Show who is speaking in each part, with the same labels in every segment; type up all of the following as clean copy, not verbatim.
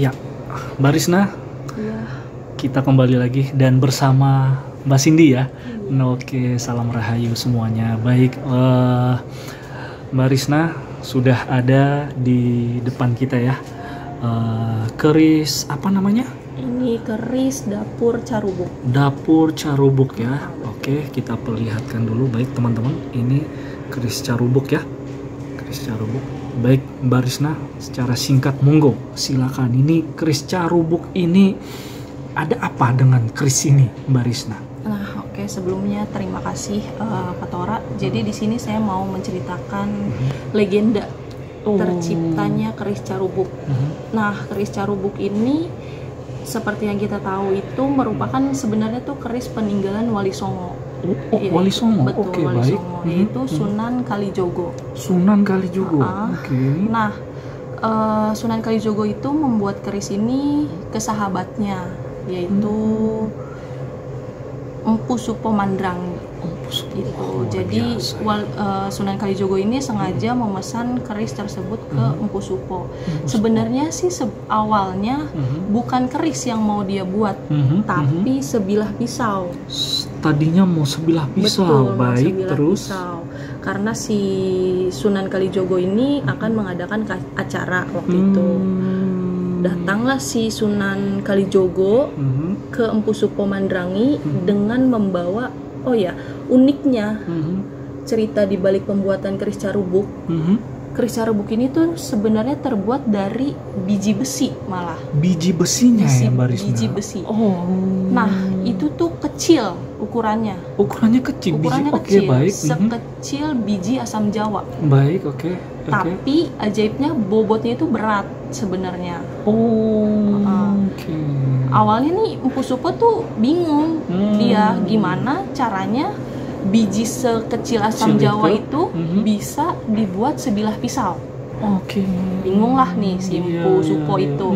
Speaker 1: Ya, Mbak Risna,
Speaker 2: Iya.
Speaker 1: kita kembali lagi dan bersama Mbak Cindy ya. Oke, salam rahayu semuanya. Baik, Mbak Risna sudah ada di depan kita ya. Keris apa namanya?
Speaker 2: Ini keris dapur Carubuk.
Speaker 1: Dapur Carubuk ya. Oke, kita perlihatkan dulu. Baik teman-teman, ini keris Carubuk ya. Keris Carubuk. Baik Mbak Risna, secara singkat monggo silakan. Ini keris Carubuk ini ada apa dengan keris ini Mbak Risna?
Speaker 2: Nah, oke, sebelumnya terima kasih Pak Tora. Jadi di sini saya mau menceritakan legenda terciptanya keris Carubuk. Nah, keris Carubuk ini seperti yang kita tahu itu merupakan sebenarnya tuh keris peninggalan Wali Songo.
Speaker 1: Wali Songo.
Speaker 2: Betul,
Speaker 1: Oke,
Speaker 2: Wali
Speaker 1: baik.
Speaker 2: Songo, yaitu Sunan Kalijogo.
Speaker 1: Sunan Kalijogo. Oke.
Speaker 2: Nah, Sunan Kalijogo itu membuat keris ini ke sahabatnya, yaitu Empu Supomandrang. Itu. Jadi Sunan Kalijogo ini sengaja memesan keris tersebut ke Empu Supo. Sebenarnya sih awalnya bukan keris yang mau dia buat, tapi sebilah pisau.
Speaker 1: Tadinya mau sebilah pisau.
Speaker 2: Betul,
Speaker 1: baik,
Speaker 2: sebilah
Speaker 1: terus
Speaker 2: pisau. Karena si Sunan Kalijogo ini akan mengadakan acara waktu itu. Datanglah si Sunan Kalijogo ke Empu Supomandrangi dengan membawa, uniknya cerita di balik pembuatan keris Carubuk. Keris Carubuk ini tuh sebenarnya terbuat dari biji besi malah.
Speaker 1: Biji besinya ya Mbak Risna?
Speaker 2: Biji besi.
Speaker 1: Oh.
Speaker 2: Nah, itu tuh kecil ukurannya.
Speaker 1: Ukurannya kecil.
Speaker 2: Ukurannya
Speaker 1: biji.
Speaker 2: kecil,
Speaker 1: Oke, baik.
Speaker 2: sekecil biji asam Jawa.
Speaker 1: Baik, oke.
Speaker 2: Tapi ajaibnya bobotnya itu berat sebenarnya.
Speaker 1: Oke.
Speaker 2: Awalnya nih Empu Supo tuh bingung dia gimana caranya biji sekecil asam Jawa itu bisa dibuat sebilah pisau.
Speaker 1: Oke.
Speaker 2: Bingung lah nih si Empu Supo itu.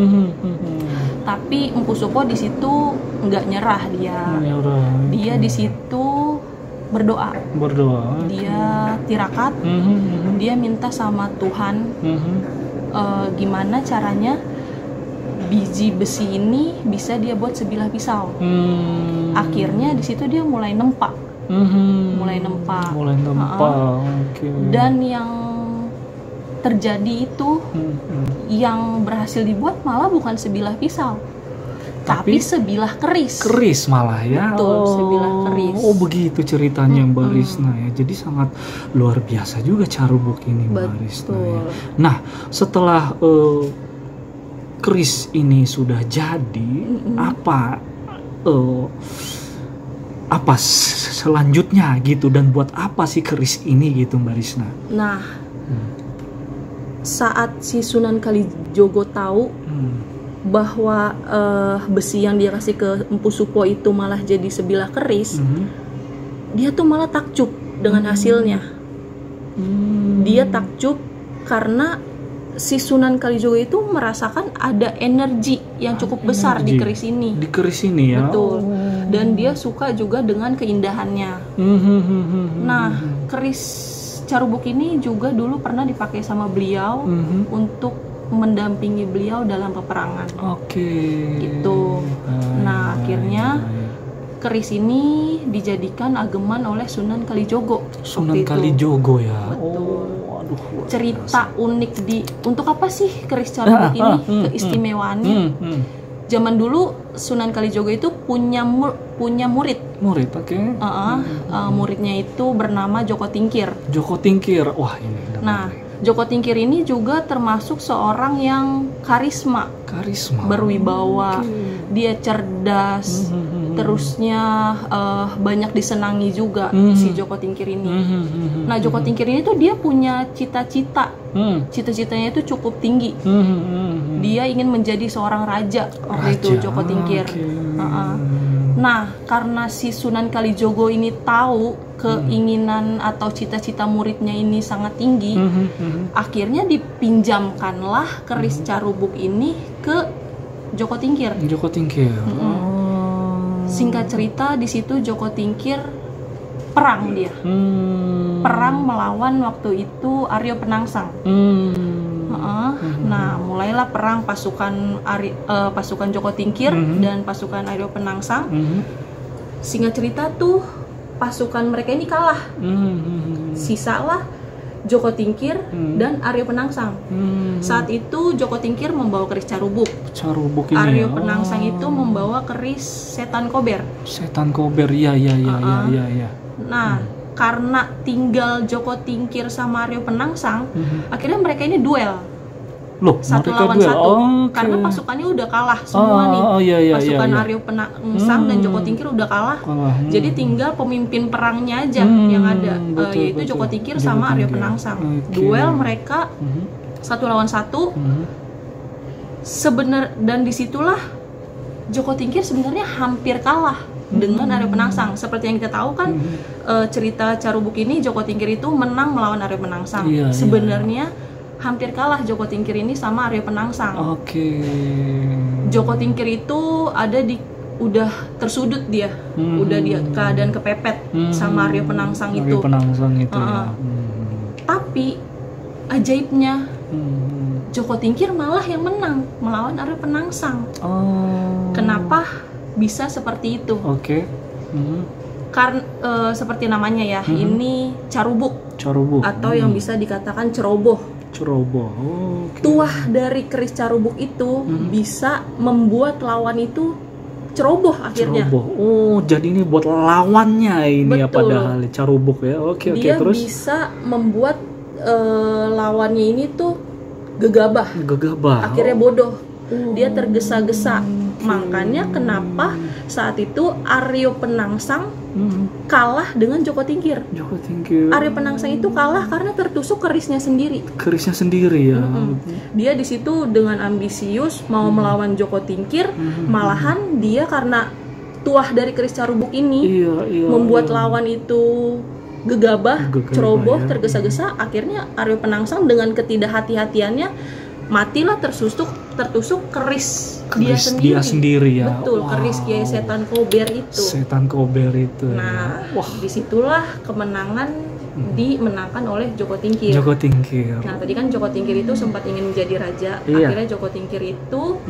Speaker 2: Tapi Empu Supo di situ nggak nyerah dia. Dia di situ berdoa. Dia tirakat. Dia minta sama Tuhan gimana caranya biji besi ini bisa dia buat sebilah pisau. Akhirnya di situ dia mulai nempak.
Speaker 1: Okay.
Speaker 2: Dan yang terjadi itu yang berhasil dibuat malah bukan sebilah pisau, tapi sebilah keris
Speaker 1: malah ya.
Speaker 2: Betul, sebilah keris.
Speaker 1: Begitu ceritanya Mbak Risna ya. Jadi sangat luar biasa juga Carubuk ini Mbak Risna ya. Nah, setelah keris ini sudah jadi, apa selanjutnya gitu, dan buat apa sih keris ini gitu Mbak Risna?
Speaker 2: Nah, saat si Sunan Kalijogo tahu bahwa besi yang dia kasih ke Empu Supo itu malah jadi sebilah keris, dia tuh malah takjub dengan hasilnya. Dia takjub karena si Sunan Kalijogo itu merasakan ada energi yang cukup besar di keris ini.
Speaker 1: Di keris ini ya.
Speaker 2: Betul. Dan dia suka juga dengan keindahannya. Nah, keris Carubuk ini juga dulu pernah dipakai sama beliau untuk mendampingi beliau dalam peperangan. Gitu. Nah, akhirnya keris ini dijadikan ageman oleh Sunan Kalijogo.
Speaker 1: Sunan Kalijogo ya.
Speaker 2: Betul. Cerita unik untuk apa sih keris Carubuk ini? Keistimewaannya. Zaman dulu Sunan Kalijogo itu punya murid.
Speaker 1: Oke.
Speaker 2: Muridnya itu bernama Joko Tingkir.
Speaker 1: Wah, ini.
Speaker 2: Nah, Joko Tingkir ini juga termasuk seorang yang karisma. Berwibawa. Dia cerdas. Terusnya banyak disenangi juga si Joko Tingkir ini. Nah, Joko Tingkir ini tuh dia punya cita-cita. Cita-citanya itu cukup tinggi. Dia ingin menjadi seorang raja waktu itu, Joko Tingkir. Nah, karena si Sunan Kalijogo ini tahu keinginan atau cita-cita muridnya ini sangat tinggi, akhirnya dipinjamkanlah keris Carubuk ini ke Joko Tingkir. Singkat cerita, di situ Joko Tingkir perang dia. Perang melawan waktu itu Aryo Penangsang. Nah, mulailah perang pasukan Joko Tingkir dan pasukan Aryo Penangsang. Singkat cerita tuh pasukan mereka ini kalah. Sisalah Joko Tingkir dan Aryo Penangsang. Saat itu Joko Tingkir membawa keris Carubuk.
Speaker 1: Ini
Speaker 2: Aryo
Speaker 1: ya.
Speaker 2: Penangsang itu membawa keris Setan Kober.
Speaker 1: Setan Kober, iya.
Speaker 2: Nah, karena tinggal Joko Tingkir sama Aryo Penangsang, akhirnya mereka ini duel.
Speaker 1: Loh,
Speaker 2: Satu
Speaker 1: mereka
Speaker 2: lawan
Speaker 1: duel.
Speaker 2: satu.
Speaker 1: Oke.
Speaker 2: Karena pasukannya udah kalah semua nih. Pasukan Aryo Penangsang dan Joko Tingkir udah kalah. Jadi tinggal pemimpin perangnya aja yang ada, yaitu Joko Tingkir sama Aryo Penangsang. Duel mereka satu lawan satu. Dan disitulah Joko Tingkir sebenarnya hampir kalah dengan Aryo Penangsang. Seperti yang kita tahu kan, cerita Carubuk ini Joko Tingkir itu menang melawan Aryo Penangsang. Sebenarnya hampir kalah Joko Tingkir ini sama Aryo Penangsang. Joko Tingkir itu udah tersudut dia, udah dia keadaan kepepet sama Aryo Penangsang itu. Tapi ajaibnya Joko Tingkir malah yang menang melawan Aryo Penangsang. Kenapa bisa seperti itu? Karena seperti namanya ya, ini Carubuk atau yang bisa dikatakan ceroboh. Tuah dari keris Carubuk itu bisa membuat lawan itu ceroboh akhirnya.
Speaker 1: Jadi ini buat lawannya ini. Ya, padahal Carubuk ya.
Speaker 2: Dia
Speaker 1: terus
Speaker 2: bisa membuat lawannya ini tuh gegabah. Akhirnya bodoh. Dia tergesa-gesa. Makanya kenapa saat itu Aryo Penangsang kalah dengan Joko Tingkir. Aryo Penangsang itu kalah karena tertusuk kerisnya sendiri.
Speaker 1: Ya.
Speaker 2: Dia di situ dengan ambisius mau melawan Joko Tingkir, malahan dia karena tuah dari keris Carubuk ini membuat lawan itu gegabah, ceroboh, tergesa-gesa. Akhirnya Aryo Penangsang dengan ketidakhati-hatiannya matilah tertusuk keris dia sendiri
Speaker 1: ya.
Speaker 2: Betul, keris Kiai Setan Kober itu. Nah, disitulah kemenangan dimenangkan oleh Joko Tingkir. Nah, tadi kan Joko Tingkir itu sempat ingin menjadi raja. Akhirnya Joko Tingkir itu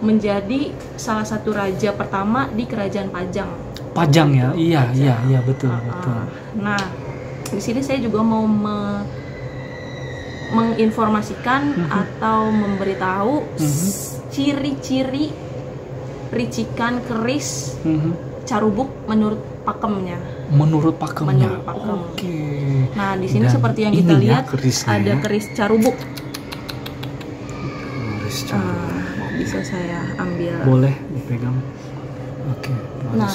Speaker 2: menjadi salah satu raja pertama di Kerajaan Pajang
Speaker 1: ya. Iya, betul.
Speaker 2: Nah, di sini saya juga mau menginformasikan atau memberitahu ciri-ciri ricikan keris Carubuk menurut pakemnya. Oke. Nah, di sini seperti yang kita lihat ada keris Carubuk. Bisa saya ambil.
Speaker 1: Boleh dipegang.
Speaker 2: Nah,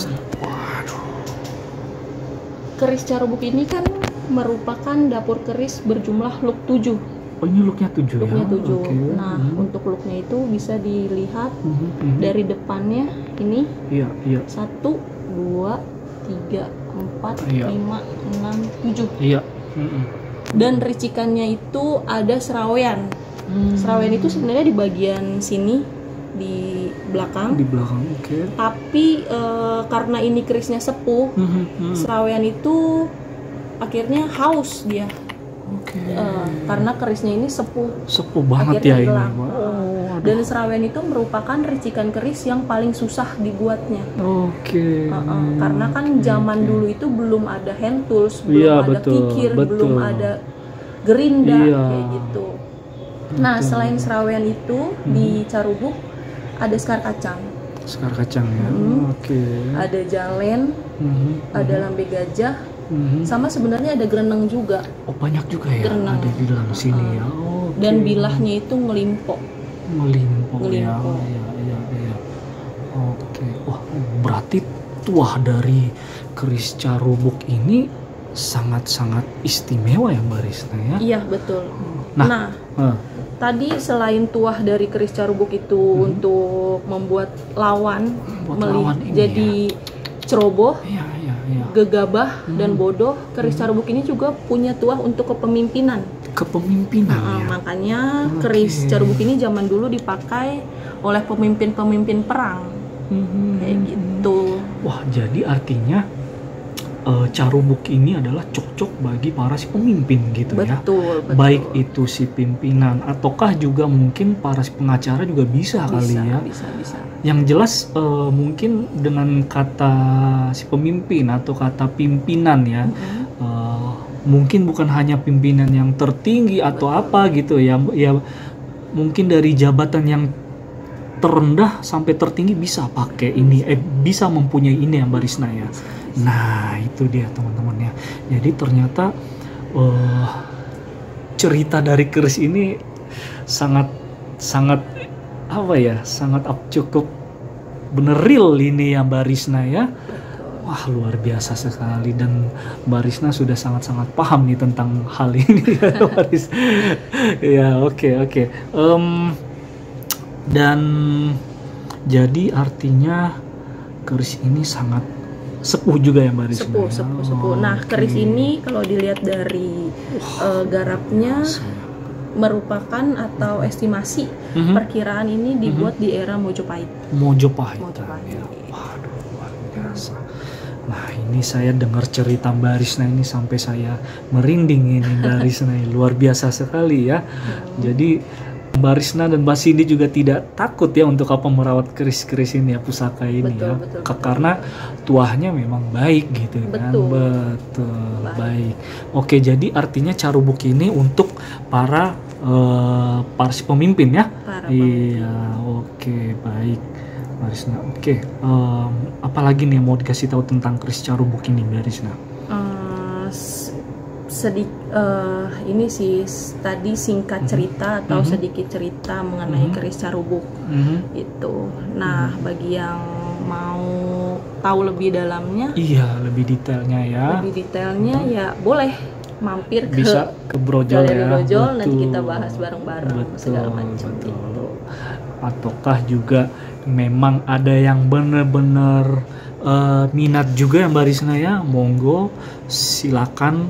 Speaker 2: keris Carubuk ini kan merupakan dapur keris berjumlah look 7.
Speaker 1: Ini looknya 7 ya?
Speaker 2: 7. Nah, untuk looknya itu bisa dilihat dari depannya ini. 1, 2, 3, 4, 5, 6, 7. Dan ricikannya itu ada serawean. Serawean itu sebenarnya di bagian sini, di belakang. Tapi karena ini kerisnya sepuh, serawean itu akhirnya haus dia. Karena kerisnya ini sepuh
Speaker 1: banget ya ini.
Speaker 2: Dan serawean itu merupakan ricikan keris yang paling susah dibuatnya. Karena kan zaman dulu itu belum ada hand tools, belum ada kikir, belum ada gerinda kayak gitu. Nah, selain serawean itu di Carubuk ada sekar kacang
Speaker 1: ya.
Speaker 2: Ada jalen, ada lambe gajah, sama sebenarnya ada gereneng juga.
Speaker 1: Banyak juga ya, ada di dalam sini ya.
Speaker 2: Dan bilahnya itu ngelimpok
Speaker 1: ya. Wah, berarti tuah dari keris Carubuk ini sangat-sangat istimewa ya, Mbak Risna ya?
Speaker 2: Iya, betul. Nah, tadi selain tuah dari keris Carubuk itu untuk membuat lawan jadi ceroboh, gegabah dan bodoh, keris Carubuk ini juga punya tuah untuk kepemimpinan. Makanya keris Carubuk ini zaman dulu dipakai oleh pemimpin-pemimpin perang. Kayak gitu.
Speaker 1: Wah, jadi artinya carubuk ini adalah cocok bagi para si pemimpin gitu ya.
Speaker 2: Betul.
Speaker 1: Baik itu si pimpinan ataukah juga mungkin para si pengacara juga bisa kali ya.
Speaker 2: Bisa.
Speaker 1: Yang jelas mungkin dengan kata si pemimpin atau kata pimpinan ya, mungkin bukan hanya pimpinan yang tertinggi atau apa gitu ya, mungkin dari jabatan yang terendah sampai tertinggi bisa pakai ini, bisa mempunyai ini ya Mbak Risna ya. Nah itu dia teman-teman ya. Jadi ternyata cerita dari keris ini sangat apa ya, sangat cukup bener real ini ya Mbak Risna ya. Wah luar biasa sekali, dan Mbak Risna sudah sangat-sangat paham nih tentang hal ini ya Mbak Risna. Ya oke. Dan jadi artinya keris ini sangat sepuh juga ya Mbak Risna.
Speaker 2: Sepuh. Nah keris ini kalau dilihat dari garapnya merupakan atau estimasi perkiraan ini dibuat di era Mojopahit.
Speaker 1: Ya. Waduh luar biasa. Nah ini saya dengar cerita Mbak Risna ini sampai saya merinding ini Mbak Risna, luar biasa sekali ya. Jadi Mbak Risna dan Mbak Cindy juga tidak takut ya untuk merawat keris-keris ini ya, pusaka ini betul. Karena tuahnya memang baik gitu kan. Betul. Baik. Oke, jadi artinya carubuk ini untuk para si pemimpin ya. Iya, oke, baik. Mbak Risna. Oke, apalagi nih yang mau dikasih tahu tentang keris carubuk ini Mbak Risna?
Speaker 2: Ini sih tadi singkat cerita atau sedikit cerita mengenai keris carubuk itu. Nah bagi yang mau tahu lebih dalamnya,
Speaker 1: lebih detailnya
Speaker 2: ya boleh mampir
Speaker 1: bisa ke Brojol
Speaker 2: Galeri
Speaker 1: ya.
Speaker 2: Brojol, nanti kita bahas bareng-bareng segala macam gitu.
Speaker 1: Ataukah juga memang ada yang benar-benar minat juga ya Mbak Risna ya, monggo silakan.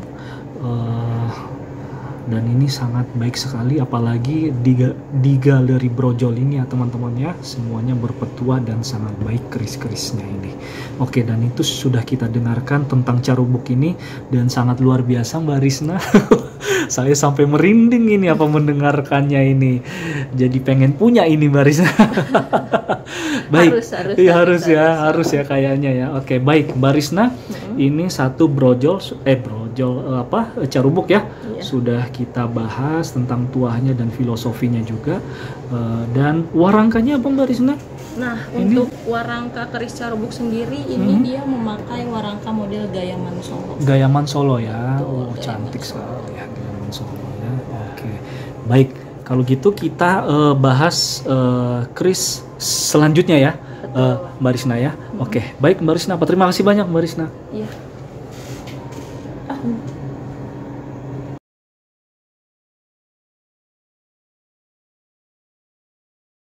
Speaker 1: Dan ini sangat baik sekali, apalagi di Galeri Brojol ini ya teman-teman ya, semuanya berpetua dan sangat baik keris-kerisnya ini. Oke, dan itu sudah kita dengarkan tentang carubuk ini dan sangat luar biasa Mbak Risna. Saya sampai merinding ini mendengarkannya ini, jadi pengen punya ini Mbak Risna. Baik, harus ya kayaknya ya. Oke, baik Mbak Risna, ini satu brojol carubuk ya. Sudah kita bahas tentang tuahnya dan filosofinya juga. Dan warangkanya apa Mbak Risna?
Speaker 2: Nah, untuk warangka keris carubuk sendiri ini dia memakai warangka model Gayaman Solo.
Speaker 1: Gayaman Solo ya. Betul, cantik sekali ya Gayaman Solo ya. Oke. Baik, kalau gitu kita bahas keris selanjutnya ya. Mbak Risna ya. Oke, baik Mbak Risna. Terima kasih banyak Mbak Risna.
Speaker 2: Iya.